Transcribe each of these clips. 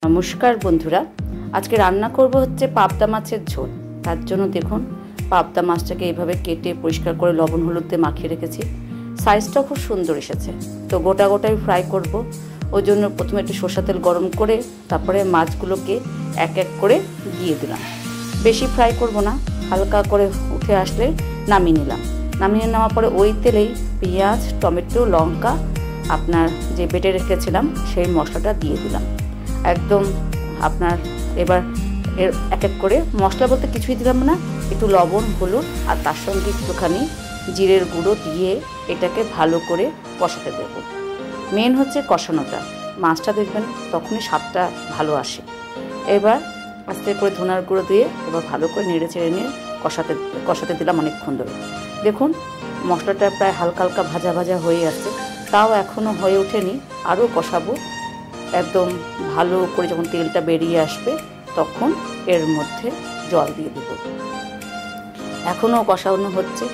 নমস্কার বন্ধুরা, আজকে রান্না করব হচ্ছে পাবদা মাছের ঝোল। তার জন্য দেখুন পাবদা মাছটাকে এইভাবে কেটে পরিষ্কার করে লবণ হলুদ দিয়ে মাখিয়ে রেখেছি। সাইজটা খুব সুন্দর এসেছে। তো গোটা গোটাই ফ্রাই করব। ওই জন্য প্রথমে একটু সরষের তেল গরম করে তারপরে মাছগুলোকে এক এক করে দিয়ে দিলাম। বেশি ফ্রাই করব না, হালকা করে উঠে আসলে নামিয়ে নিলাম। নামিয়ে নেওয়ার পরে ওই তেলেই পেঁয়াজ, টমেটো, লঙ্কা আপনার যে বেটে রেখেছিলাম সেই মশলাটা দিয়ে দিলাম একদম। আপনার এবার এর এক এক করে মশলা বলতে কিছুই দিলাম না, একটু লবণ হলুদ আর তার সঙ্গে একটুখানি জিরের গুঁড়ো দিয়ে এটাকে ভালো করে কষাতে দেব। মেন হচ্ছে কষানোটা, মাছটা দেখবেন তখনই স্বাদটা ভালো আসে। এবার আস্তে করে ধনার গুঁড়ো দিয়ে এবার ভালো করে নেড়ে চেড়ে নিয়ে কষাতে দিলাম অনেকক্ষণ ধরে। দেখুন মশলাটা প্রায় হালকা হালকা ভাজা ভাজা হয়ে আছে, তাও এখনও হয়ে ওঠেনি, আরও কষাবো একদম ভালো করে। যখন তেলটা বেরিয়ে আসবে তখন এর মধ্যে জল দিয়ে দেব। এখনও কষানো হচ্ছে।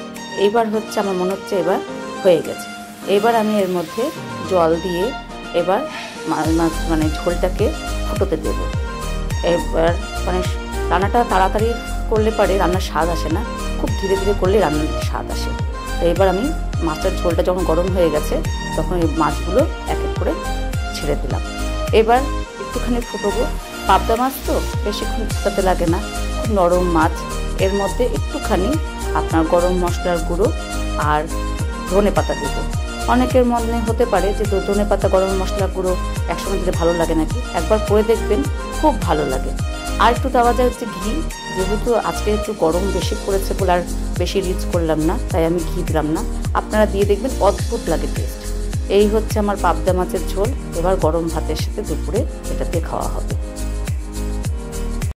এইবার হচ্ছে আমার মনে হচ্ছে এবার হয়ে গেছে। এবার আমি এর মধ্যে জল দিয়ে এবার মানে ঝোলটাকে ফুটোতে দেব। এবার মানে রান্নাটা তাড়াতাড়ি করলে পারে রান্নার স্বাদ আসে না, খুব ধীরে ধীরে করলে রান্নার স্বাদ আসে। তো এবার আমি মাছের ঝোলটা যখন গরম হয়ে গেছে তখন এই মাছগুলো এক এক করে ছেড়ে দিলাম। এবার একটুখানি ফুটবো। পাবদা মাছ তো বেশিক্ষণ ফুটাতে লাগে না, খুব নরম মাছ। এর মধ্যে একটুখানি আপনার গরম মশলার গুঁড়ো আর ধনে পাতা দেবো। অনেকের মনে হতে পারে যে ধনে পাতা গরম মশলার গুঁড়ো একসঙ্গে দিলে ভালো লাগে নাকি, একবার করে দেখবেন, খুব ভালো লাগে। আর একটু দেওয়া যায় হচ্ছে ঘি, যেহেতু আজকে একটু গরম বেশি পড়েছে বলে আর বেশি রিচ করলাম না, তাই আমি ঘি দিলাম না। আপনারা দিয়ে দেখবেন অদ্ভুত লাগে টেস্ট। এই হচ্ছে আমার পাবদা মাছের ঝোল। এবার গরম ভাতের সাথে দুপুরে এটাতে খাওয়া হবে।